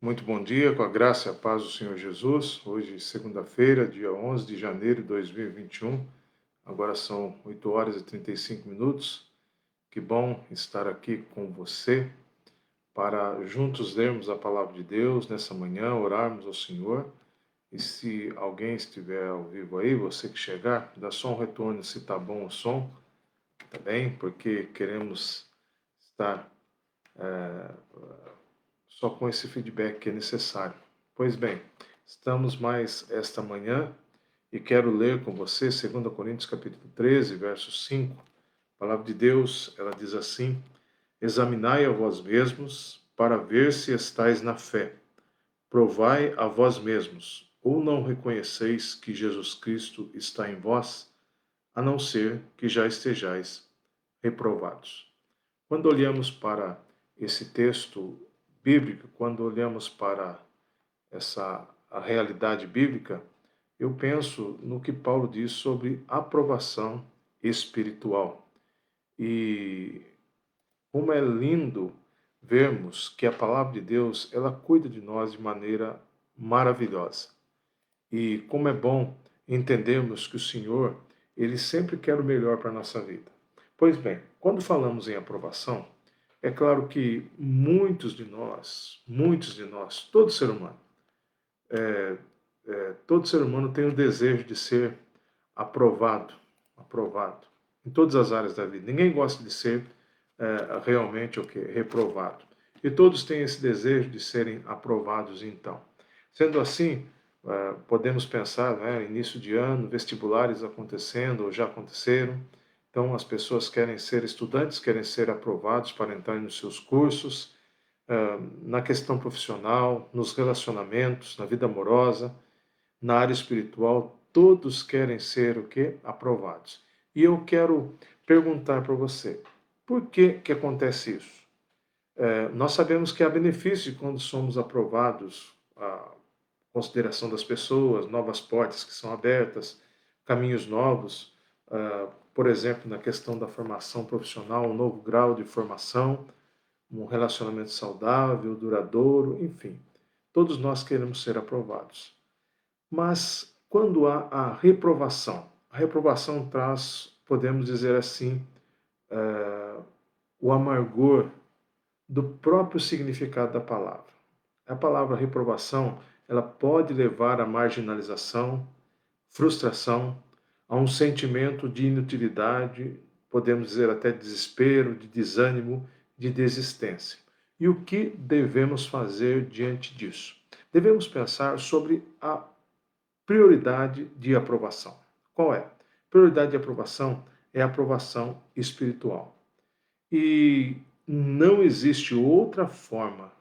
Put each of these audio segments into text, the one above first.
Muito bom dia, com a graça e a paz do Senhor Jesus. Hoje, segunda-feira, dia 11 de janeiro de 2021. Agora são 8 horas e 35 minutos. Que bom estar aqui com você para juntos lermos a palavra de Deus nessa manhã, orarmos ao Senhor. E se alguém estiver ao vivo aí, você que chegar, dá só um retorno se está bom o som, tá bem? Porque queremos estar só com esse feedback que é necessário. Pois bem, estamos mais esta manhã e quero ler com você 2 Coríntios capítulo 13, verso 5. A palavra de Deus, ela diz assim: Examinai a vós mesmos para ver se estáis na fé. Provai a vós mesmos, ou não reconheceis que Jesus Cristo está em vós, a não ser que já estejais reprovados. Quando olhamos para esse texto bíblico, quando olhamos para a realidade bíblica, eu penso no que Paulo diz sobre aprovação espiritual. E como é lindo vermos que a palavra de Deus, ela cuida de nós de maneira maravilhosa. E como é bom entendermos que o Senhor, ele sempre quer o melhor para a nossa vida. Pois bem, quando falamos em aprovação, é claro que muitos de nós, todo ser humano tem o desejo de ser aprovado, aprovado, em todas as áreas da vida. Ninguém gosta de ser realmente o que? Reprovado. E todos têm esse desejo de serem aprovados, então. Sendo assim, podemos pensar, né, início de ano, vestibulares acontecendo ou já aconteceram. Então, as pessoas querem ser estudantes, querem ser aprovados para entrar nos seus cursos, na questão profissional, nos relacionamentos, na vida amorosa, na área espiritual, todos querem ser o quê? Aprovados. E eu quero perguntar para você, por que que acontece isso? Nós sabemos que há benefício quando somos aprovados, a consideração das pessoas, novas portas que são abertas, caminhos novos, por exemplo, na questão da formação profissional, um novo grau de formação, um relacionamento saudável, duradouro, enfim. Todos nós queremos ser aprovados. Mas quando há a reprovação traz, podemos dizer assim, o amargor do próprio significado da palavra. A palavra reprovação, ela pode levar à marginalização, frustração, a um sentimento de inutilidade, podemos dizer até desespero, de desânimo, de desistência. E o que devemos fazer diante disso? Devemos pensar sobre a prioridade de aprovação. Qual é? Prioridade de aprovação é a aprovação espiritual. E não existe outra forma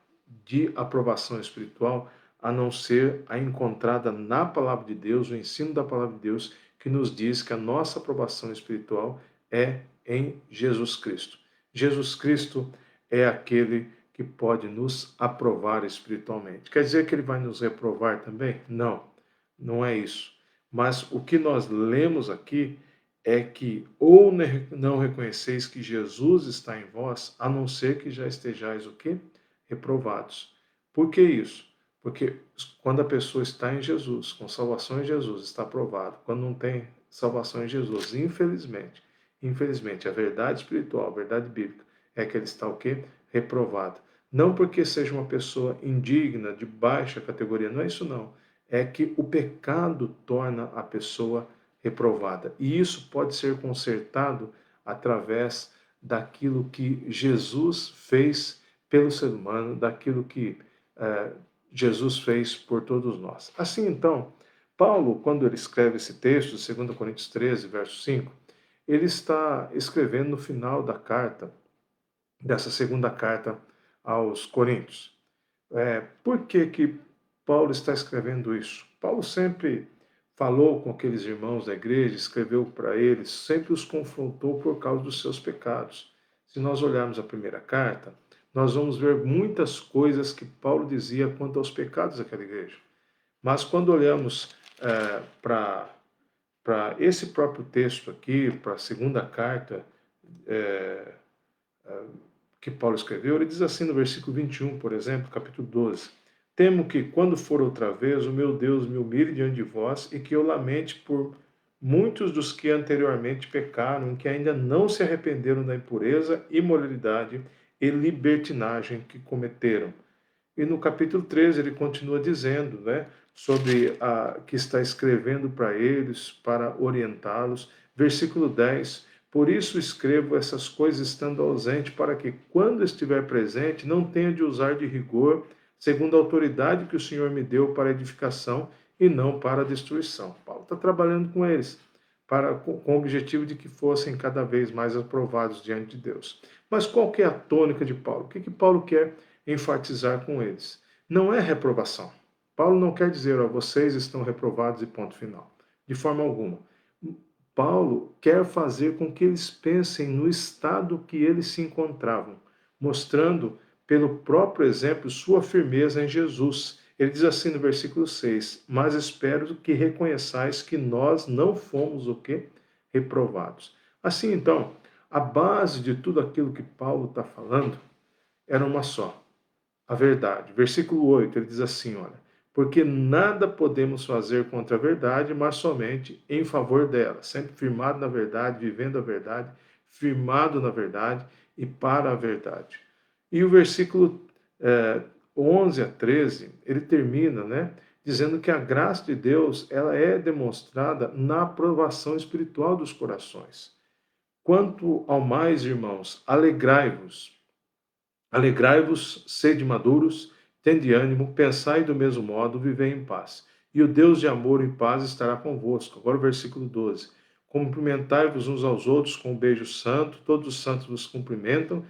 de aprovação espiritual a não ser a encontrada na palavra de Deus, o ensino da palavra de Deus, que nos diz que a nossa aprovação espiritual é em Jesus Cristo. Jesus Cristo é aquele que pode nos aprovar espiritualmente. Quer dizer que ele vai nos reprovar também? Não, não é isso. Mas o que nós lemos aqui é que ou não reconheceis que Jesus está em vós, a não ser que já estejais o quê? Reprovados. Por que isso? Porque quando a pessoa está em Jesus, com salvação em Jesus, está aprovado. Quando não tem salvação em Jesus, infelizmente, a verdade espiritual, a verdade bíblica, é que ele está o quê? Reprovado. Não porque seja uma pessoa indigna, de baixa categoria, não é isso não. É que o pecado torna a pessoa reprovada. E isso pode ser consertado através daquilo que Jesus fez pelo ser humano, daquilo que Jesus fez por todos nós. Assim, então, Paulo, quando ele escreve esse texto, 2 Coríntios 13, verso 5, ele está escrevendo no final da carta, dessa segunda carta aos Coríntios. Por que que Paulo está escrevendo isso? Paulo sempre falou com aqueles irmãos da igreja, escreveu para eles, sempre os confrontou por causa dos seus pecados. Se nós olharmos a primeira carta, nós vamos ver muitas coisas que Paulo dizia quanto aos pecados daquela igreja. Mas quando olhamos para esse próprio texto aqui, para a segunda carta que Paulo escreveu, ele diz assim no versículo 21, por exemplo, capítulo 12: Temo que, quando for outra vez, o meu Deus me humilhe diante de vós e que eu lamente por muitos dos que anteriormente pecaram, que ainda não se arrependeram da impureza, imoralidade e libertinagem que cometeram. E no capítulo 13 ele continua dizendo, né, sobre a que está escrevendo para eles, para orientá-los. Versículo 10: por isso escrevo essas coisas estando ausente, para que, quando estiver presente, não tenha de usar de rigor, segundo a autoridade que o Senhor me deu para edificação e não para destruição. Paulo está trabalhando com eles, com o objetivo de que fossem cada vez mais aprovados diante de Deus. Mas qual que é a tônica de Paulo? O que Paulo quer enfatizar com eles? Não é reprovação. Paulo não quer dizer, ó, vocês estão reprovados e ponto final. De forma alguma. Paulo quer fazer com que eles pensem no estado que eles se encontravam, mostrando pelo próprio exemplo sua firmeza em Jesus. Ele diz assim no versículo 6: mas espero que reconheçais que nós não fomos o quê? Reprovados. Assim, então, a base de tudo aquilo que Paulo está falando era uma só: a verdade. Versículo 8, ele diz assim, olha, porque nada podemos fazer contra a verdade, mas somente em favor dela, sempre firmado na verdade, vivendo a verdade, firmado na verdade e para a verdade. E o versículo 11 a 13, ele termina, né, dizendo que a graça de Deus, ela é demonstrada na aprovação espiritual dos corações. Quanto ao mais, irmãos, alegrai-vos, sede maduros, tende ânimo, pensai do mesmo modo, vivei em paz. E o Deus de amor e paz estará convosco. Agora o versículo 12. Cumprimentai-vos uns aos outros com um beijo santo, todos os santos vos cumprimentam.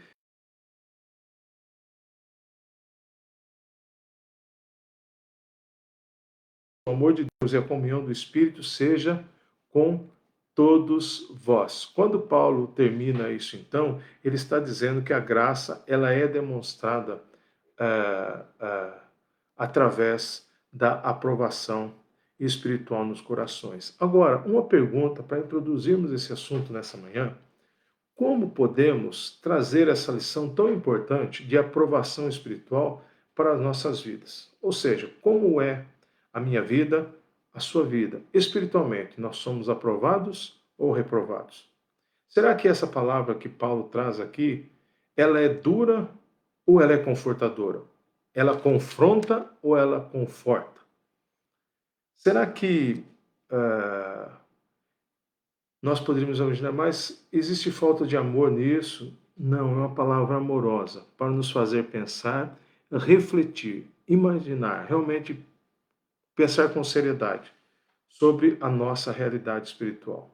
O amor de Deus e a comunhão do Espírito seja com todos vós. Quando Paulo termina isso, então, ele está dizendo que a graça ela é demonstrada através da aprovação espiritual nos corações. Agora, uma pergunta para introduzirmos esse assunto nessa manhã: como podemos trazer essa lição tão importante de aprovação espiritual para as nossas vidas? Ou seja, como é a minha vida, a sua vida? Espiritualmente, nós somos aprovados ou reprovados? Será que essa palavra que Paulo traz aqui, ela é dura ou ela é confortadora? Ela confronta ou ela conforta? Será que nós poderíamos imaginar, mas existe falta de amor nisso? Não, é uma palavra amorosa para nos fazer pensar, refletir, imaginar, realmente pensar com seriedade sobre a nossa realidade espiritual.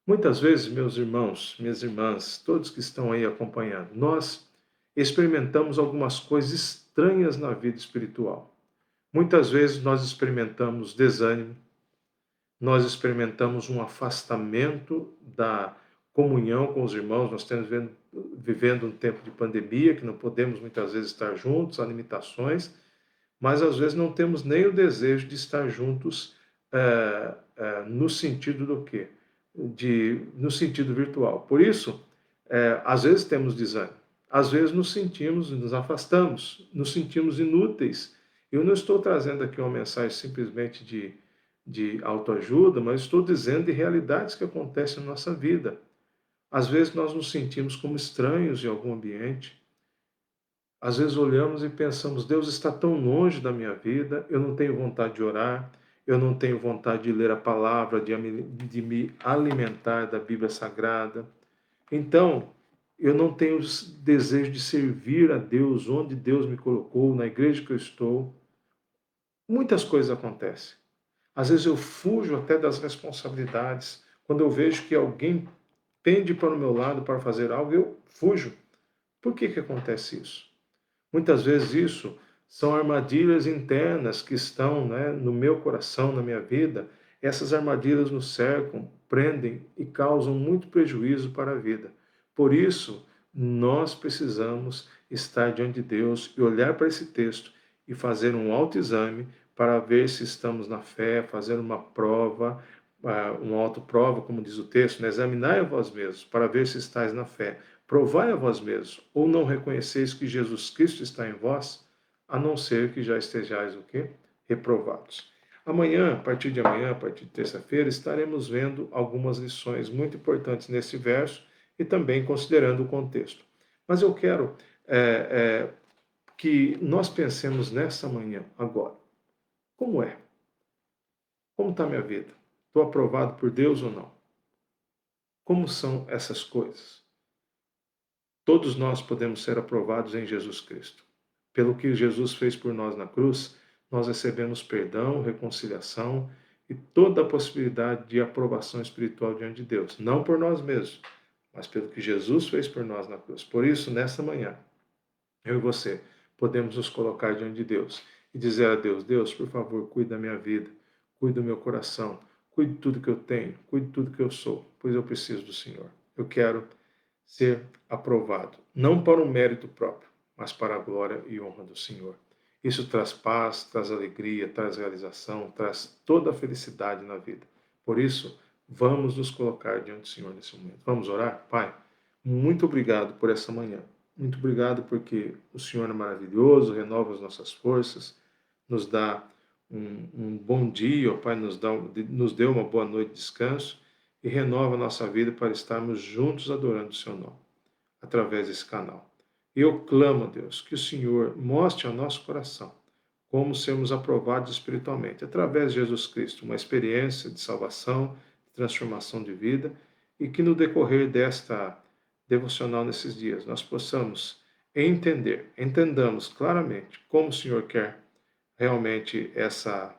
Muitas vezes, meus irmãos, minhas irmãs, todos que estão aí acompanhando, nós experimentamos algumas coisas estranhas na vida espiritual. Muitas vezes nós experimentamos desânimo, nós experimentamos um afastamento da comunhão com os irmãos, nós estamos vivendo um tempo de pandemia, que não podemos muitas vezes estar juntos, há limitações, mas às vezes não temos nem o desejo de estar juntos no sentido do quê? No sentido virtual. Por isso, às vezes temos desânimo, às vezes nos sentimos, nos afastamos, nos sentimos inúteis. Eu não estou trazendo aqui uma mensagem simplesmente de autoajuda, mas estou dizendo de realidades que acontecem na nossa vida. Às vezes nós nos sentimos como estranhos em algum ambiente. Às vezes olhamos e pensamos, Deus está tão longe da minha vida, eu não tenho vontade de orar, eu não tenho vontade de ler a palavra, de me alimentar da Bíblia Sagrada. Então, eu não tenho desejo de servir a Deus onde Deus me colocou, na igreja que eu estou. Muitas coisas acontecem. Às vezes eu fujo até das responsabilidades. Quando eu vejo que alguém pende para o meu lado para fazer algo, eu fujo. Por que acontece isso? Muitas vezes isso são armadilhas internas que estão, né, no meu coração, na minha vida. Essas armadilhas nos cercam, prendem e causam muito prejuízo para a vida. Por isso, nós precisamos estar diante de Deus e olhar para esse texto e fazer um autoexame para ver se estamos na fé, fazer uma prova, uma autoprova, como diz o texto, né? Examinai a vós mesmos para ver se estáis na fé. Provai a vós mesmos, ou não reconheceis que Jesus Cristo está em vós? a não ser que já estejais o quê? Reprovados. Amanhã, a partir de amanhã, a partir de terça-feira, estaremos vendo algumas lições muito importantes nesse verso e também considerando o contexto. Mas eu quero que nós pensemos nessa manhã, agora. Como é? Como está a minha vida? Estou aprovado por Deus ou não? Como são essas coisas? Todos nós podemos ser aprovados em Jesus Cristo. Pelo que Jesus fez por nós na cruz, nós recebemos perdão, reconciliação e toda a possibilidade de aprovação espiritual diante de Deus. Não por nós mesmos, mas pelo que Jesus fez por nós na cruz. Por isso, nessa manhã, eu e você podemos nos colocar diante de Deus e dizer a Deus: Deus, por favor, cuide da minha vida, cuide do meu coração, cuide de tudo que eu tenho, cuide de tudo que eu sou, pois eu preciso do Senhor. Eu quero ser aprovado, não para um mérito próprio, mas para a glória e honra do Senhor. Isso traz paz, traz alegria, traz realização, traz toda a felicidade na vida. Por isso, vamos nos colocar diante do Senhor nesse momento. Vamos orar? Pai, muito obrigado por essa manhã. Muito obrigado porque o Senhor é maravilhoso, renova as nossas forças, nos dá um bom dia, ó Pai, nos deu uma boa noite de descanso e renova a nossa vida para estarmos juntos adorando o Seu nome, através desse canal. E eu clamo, Deus, que o Senhor mostre ao nosso coração como sermos aprovados espiritualmente, através de Jesus Cristo, uma experiência de salvação, de transformação de vida, e que no decorrer desta devocional nesses dias nós possamos entendamos claramente como o Senhor quer realmente essa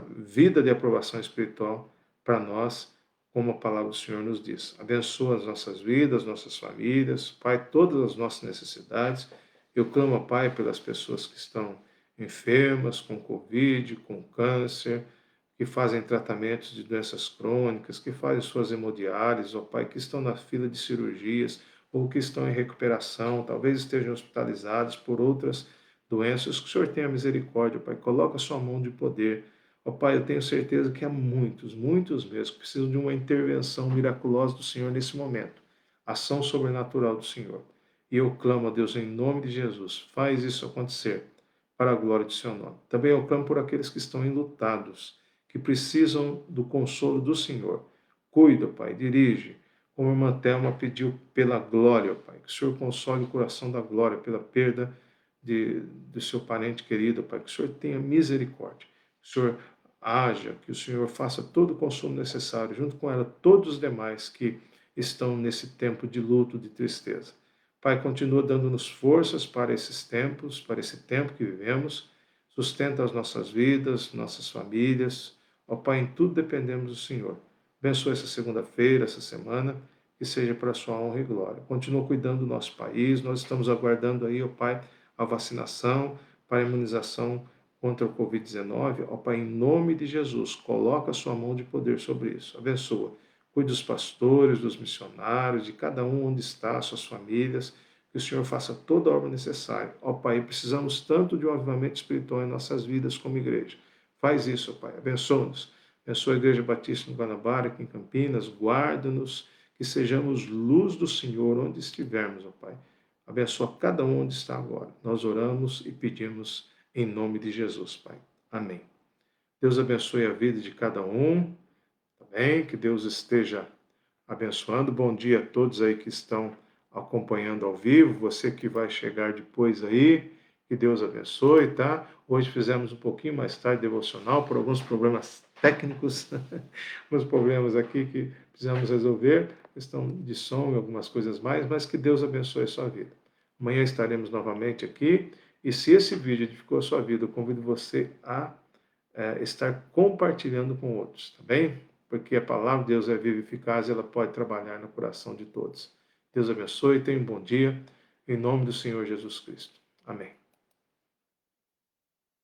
vida de aprovação espiritual para nós, como a palavra do Senhor nos diz. Abençoa as nossas vidas, nossas famílias, Pai, todas as nossas necessidades. Eu clamo, Pai, pelas pessoas que estão enfermas, com Covid, com câncer, que fazem tratamentos de doenças crônicas, que fazem suas hemodiálises, ó Pai, que estão na fila de cirurgias, ou que estão em recuperação, talvez estejam hospitalizados por outras doenças, que o Senhor tenha misericórdia, Pai, coloca a sua mão de poder. Ó Pai, eu tenho certeza que há muitos, muitos mesmo, que precisam de uma intervenção miraculosa do Senhor nesse momento, ação sobrenatural do Senhor. E eu clamo a Deus em nome de Jesus, faz isso acontecer, para a glória do Seu nome. Também eu clamo por aqueles que estão enlutados, que precisam do consolo do Senhor. Cuida, Pai, dirige, como a irmã Thelma pediu pela glória, Pai, que o Senhor console o coração da glória pela perda do seu parente querido, Pai, que o Senhor tenha misericórdia, que o Senhor haja, que o Senhor faça todo o consolo necessário, junto com ela, todos os demais que estão nesse tempo de luto, de tristeza. Pai, continua dando-nos forças para esses tempos, para esse tempo que vivemos, sustenta as nossas vidas, nossas famílias. Ó Pai, em tudo dependemos do Senhor. Abençoa essa segunda-feira, essa semana, que seja para a sua honra e glória. Continua cuidando do nosso país, nós estamos aguardando aí, ó Pai, a vacinação para a imunização contra o Covid-19. Ó Pai, em nome de Jesus, coloca a sua mão de poder sobre isso. Abençoa. Cuide dos pastores, dos missionários, de cada um onde está, suas famílias, que o Senhor faça toda a obra necessária. Ó Pai, precisamos tanto de um avivamento espiritual em nossas vidas como igreja. Faz isso, ó Pai. Abençoa-nos. Abençoa a Igreja Batista no Guanabara, aqui em Campinas. Guarda-nos, que sejamos luz do Senhor onde estivermos, ó Pai. Abençoa cada um onde está agora. Nós oramos e pedimos em nome de Jesus, Pai. Amém. Deus abençoe a vida de cada um. Amém. Que Deus esteja abençoando. Bom dia a todos aí que estão acompanhando ao vivo. Você que vai chegar depois aí. Que Deus abençoe, tá? Hoje fizemos um pouquinho mais tarde devocional por alguns problemas técnicos, alguns problemas aqui que precisamos resolver, questão de som e algumas coisas mais, mas que Deus abençoe a sua vida. Amanhã estaremos novamente aqui e se esse vídeo edificou a sua vida, eu convido você a estar compartilhando com outros, tá bem? Porque a palavra de Deus é viva e eficaz e ela pode trabalhar no coração de todos. Deus abençoe, tenha um bom dia, em nome do Senhor Jesus Cristo. Amém.